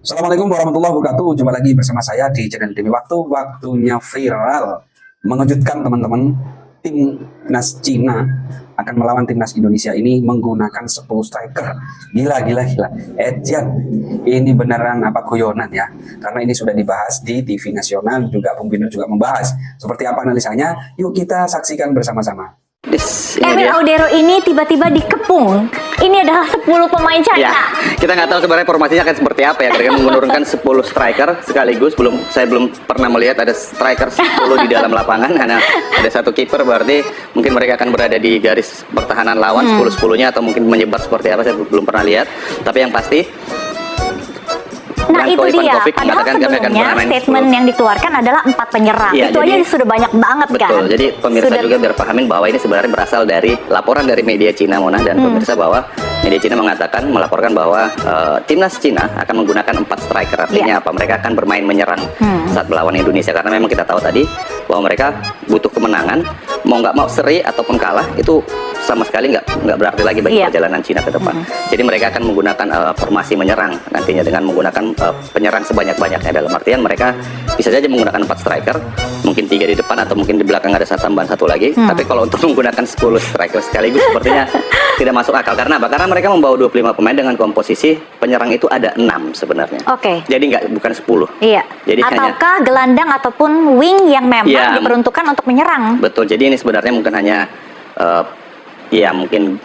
Assalamualaikum warahmatullahi wabarakatuh. Jumpa lagi bersama saya di channel Demi Waktu. Waktunya viral. Mengejutkan teman-teman. Timnas Cina akan melawan timnas Indonesia ini menggunakan 10 striker. Gila. Ejian. Ini beneran apa guyonan ya? Karena ini sudah dibahas di TV nasional, juga Bung Bino juga membahas. Seperti apa analisanya? Yuk kita saksikan bersama-sama. Evan Audero ini tiba-tiba dikepung. Ini adalah 10 pemain China. Ya, kita nggak tahu sebenarnya formasinya akan seperti apa ya. Mereka menurunkan 10 striker sekaligus. Saya belum pernah melihat ada striker 10 di dalam lapangan. Karena ada satu kiper, berarti mungkin mereka akan berada di garis pertahanan lawan 10-10-nya atau mungkin menyebar seperti apa, saya belum pernah lihat. Tapi yang pasti, nah itu dia, padahal sebelumnya statement yang dikeluarkan adalah 4 penyerang. Ya, itu jadi, aja sudah banyak banget kan. Betul, jadi pemirsa juga biar pahamin bahwa ini sebenarnya berasal dari laporan dari media Cina, Mona. Dan pemirsa bahwa media Cina melaporkan bahwa timnas Cina akan menggunakan 4 striker. Artinya apa? Mereka akan bermain menyerang saat melawan Indonesia. Karena memang kita tahu tadi bahwa mereka butuh kemenangan. Mau nggak mau seri ataupun kalah itu sama sekali nggak berarti lagi bagi perjalanan Cina ke depan. Jadi mereka akan menggunakan formasi menyerang nantinya dengan menggunakan penyerang sebanyak-banyaknya. Dalam artian mereka bisa saja menggunakan 4 striker, mungkin 3 di depan atau mungkin di belakang ada tambahan 1 lagi. Tapi kalau untuk menggunakan 10 striker sekaligus sepertinya tidak masuk akal. Karena apa? Karena mereka membawa 25 pemain dengan komposisi penyerang itu ada 6 sebenarnya. Jadi bukan 10. Iya. Jadi ataukah gelandang ataupun wing yang memang diperuntukkan untuk menyerang. Betul. Jadi ini sebenarnya mungkin hanya mungkin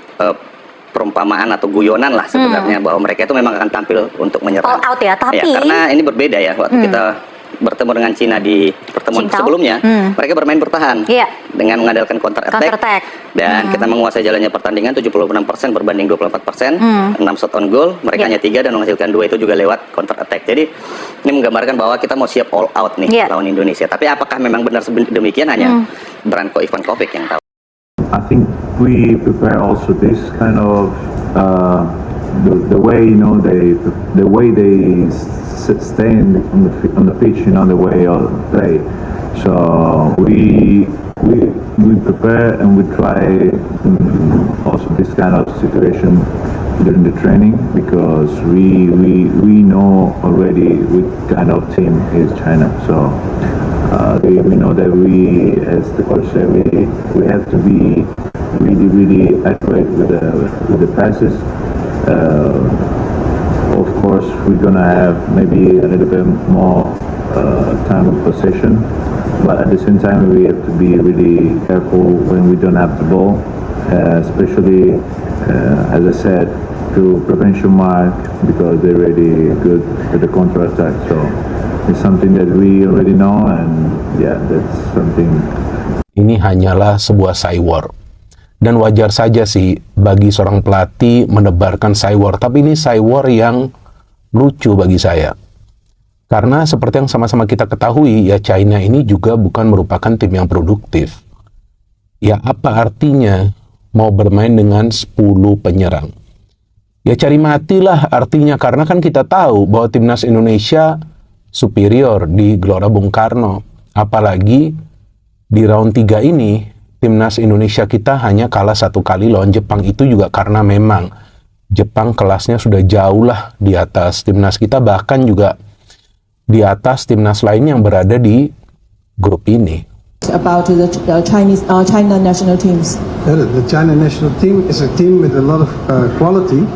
perumpamaan atau guyonan lah sebenarnya, bahwa mereka itu memang akan tampil untuk menyerang. All out ya, tapi ya, karena ini berbeda ya waktu kita bertemu dengan Cina di pertemuan sebelumnya, mereka bermain bertahan dengan mengandalkan counter attack. Dan kita menguasai jalannya pertandingan 76% berbanding 24%, 6 shot on goal, mereka hanya 3 dan menghasilkan 2 itu juga lewat counter attack. Jadi ini menggambarkan bahwa kita mau siap all out nih lawan Indonesia. Tapi apakah memang benar demikian? Hanya Branko Ivankovic yang tahu. I think we prepare also this kind of the way the way they stay on the pitch, the way of play. So we prepare and we try also this kind of situation during the training, because we know already which kind of team is China. So we know that we, as the coach said, we have to be really accurate with the passes. Of course, we're gonna have maybe a little bit more time of possession, but at the same time we have to be really careful when we don't have the ball, especially as I said, to prevention mark, because they're really good at the counter attack. So it's something that we already know, and that's something. Ini hanyalah sebuah cywar. Dan wajar saja sih bagi seorang pelatih menebarkan cywar, tapi ini cywar yang lucu bagi saya. Karena seperti yang sama-sama kita ketahui, ya China ini juga bukan merupakan tim yang produktif. Ya apa artinya mau bermain dengan 10 penyerang? Ya cari matilah artinya, karena kan kita tahu bahwa timnas Indonesia superior di Gelora Bung Karno. Apalagi di round 3 ini timnas Indonesia kita hanya kalah 1 kali lawan Jepang. Itu juga karena memang Jepang kelasnya sudah jauh lah di atas timnas kita, bahkan juga di atas timnas lain yang berada di grup ini. About the China national teams. The China national team is a team with a lot of quality,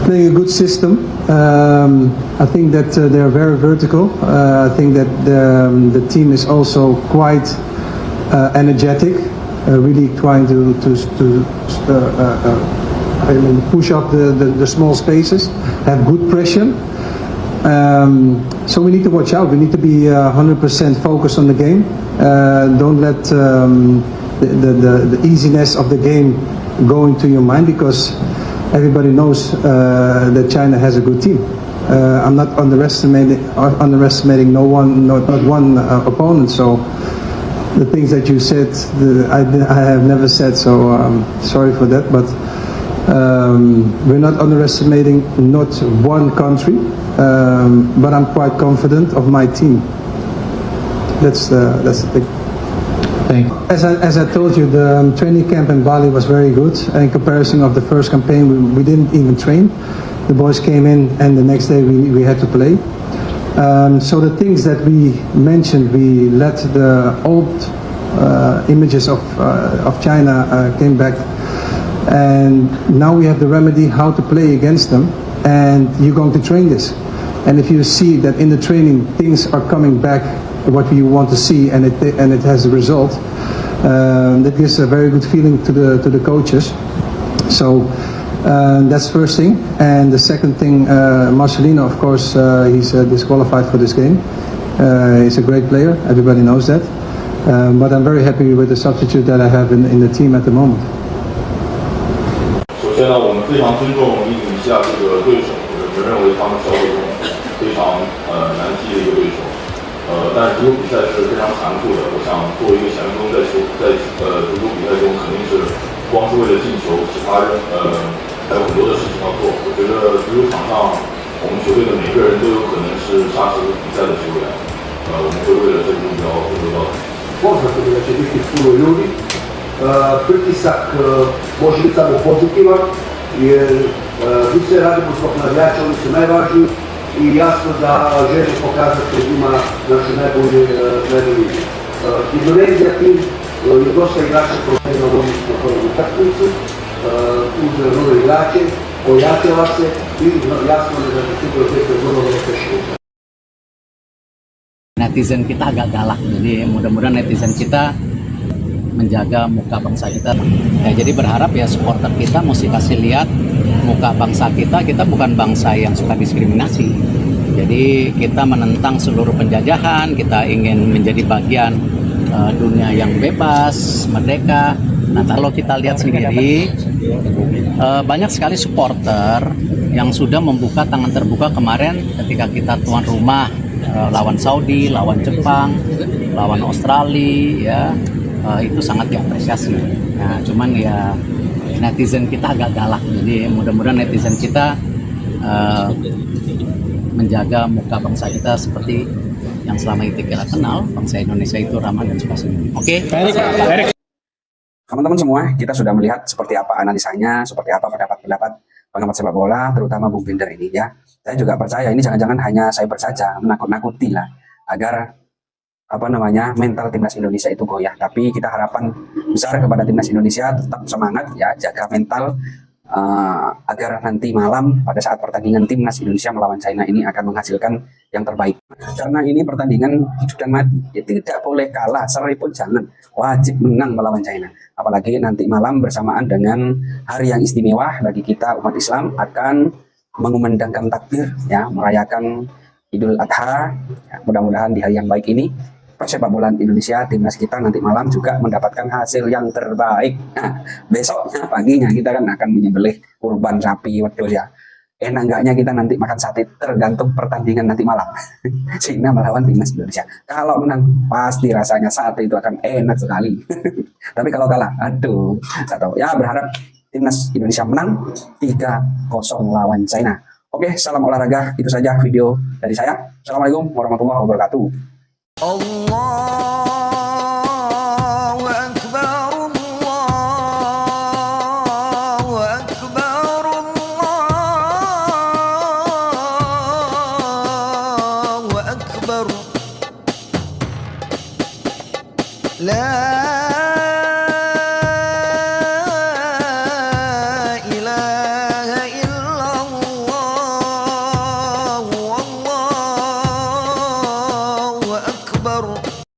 playing a good system. I think that they are very vertical. I think that the team is also quite energetic, really trying to push up the small spaces, have good pressure. So we need to watch out. We need to be 100% focused on the game. Don't let the easiness of the game go into your mind, because everybody knows that China has a good team. I'm not underestimating not one opponent. So the things that you said, I have never said. So sorry for that. But we're not underestimating not one country. But I'm quite confident of my team. That's the thing. Thank you. As I told you, the training camp in Bali was very good. In comparison of the first campaign, we didn't even train. the boys came in, and the next day we had to play. So the things that we mentioned, we let the old images of China came back, and now we have the remedy how to play against them, and you're going to train this. And if you see that in the training things are coming back, what you want to see, and it has a result, that gives a very good feeling to the coaches. So that's first thing. And the second thing, Marcelino, of course, he's disqualified for this game. He's a great player. Everybody knows that. But I'm very happy with the substitute that I have in the team at the moment. 首先呢，我们非常尊重印度尼西亚这个对手，我们认为他们小组中非常难踢的一个对手。但是足球比赛是非常残酷的。我想作为一个前锋，在足球比赛中肯定是光是为了进球，其他人还有很多的事情要做。我觉得足球场上我们球队的每个人都有可能是下次比赛的球员。我们会为了这个目标奋斗到底。Poznato je da će biti puno ljudi, pritisak može biti samo pozitivan, jer mi sve radimo zbog navijača, oni su najvažniji i jasno da želimo pokazati njima naše najbolje igre. Indonezija tim je dosta igrača promenila u odnosu na prvu utakmicu, uzela nove igrače, ojačala se i jasno da će sigurno biti vrlo teško. Netizen kita agak galak, jadi mudah-mudahan netizen kita menjaga muka bangsa kita. Ya, jadi berharap ya supporter kita mesti kasih lihat muka bangsa kita bukan bangsa yang suka diskriminasi. Jadi kita menentang seluruh penjajahan, kita ingin menjadi bagian dunia yang bebas, merdeka. Nah, kalau kita lihat sendiri, banyak sekali supporter yang sudah membuka tangan terbuka kemarin ketika kita tuan rumah lawan Saudi, lawan Jepang, lawan Australia, ya itu sangat diapresiasi. Nah, cuman ya netizen kita agak galak, jadi mudah-mudahan netizen kita menjaga muka bangsa kita seperti yang selama itu kita kenal, bangsa Indonesia itu ramah dan suka senyum. Oke. Teman-teman semua, kita sudah melihat seperti apa analisanya, seperti apa pendapat-pendapat pengamat sepak bola, terutama Bung Binder ini ya. Saya juga percaya ini jangan-jangan hanya cyber saja, menakut-nakuti lah agar mental timnas Indonesia itu goyah. Tapi kita harapan besar kepada timnas Indonesia tetap semangat ya, jaga mental agar nanti malam pada saat pertandingan timnas Indonesia melawan China ini akan menghasilkan yang terbaik. Karena ini pertandingan hidup dan mati, ya, tidak boleh kalah, seri pun jangan, wajib menang melawan China. Apalagi nanti malam bersamaan dengan hari yang istimewa bagi kita umat Islam akan mengumandangkan takbir ya, merayakan Idul Adha. Ya, mudah-mudahan di hari yang baik ini persepak bola Indonesia, timnas kita nanti malam juga mendapatkan hasil yang terbaik. Nah, besoknya paginya kita kan akan menyembelih kurban sapi wedhus ya. Enak enggaknya kita nanti makan sate tergantung pertandingan nanti malam. China melawan timnas Indonesia. Kalau menang pasti rasanya sate itu akan enak sekali. Tapi kalau kalah, aduh, atau ya berharap timnas Indonesia menang 3-0 lawan China. Oke, salam olahraga. Itu saja video dari saya. Assalamualaikum warahmatullahi wabarakatuh. Allahu Akbar, Allahu Akbar, Allahu Akbar. La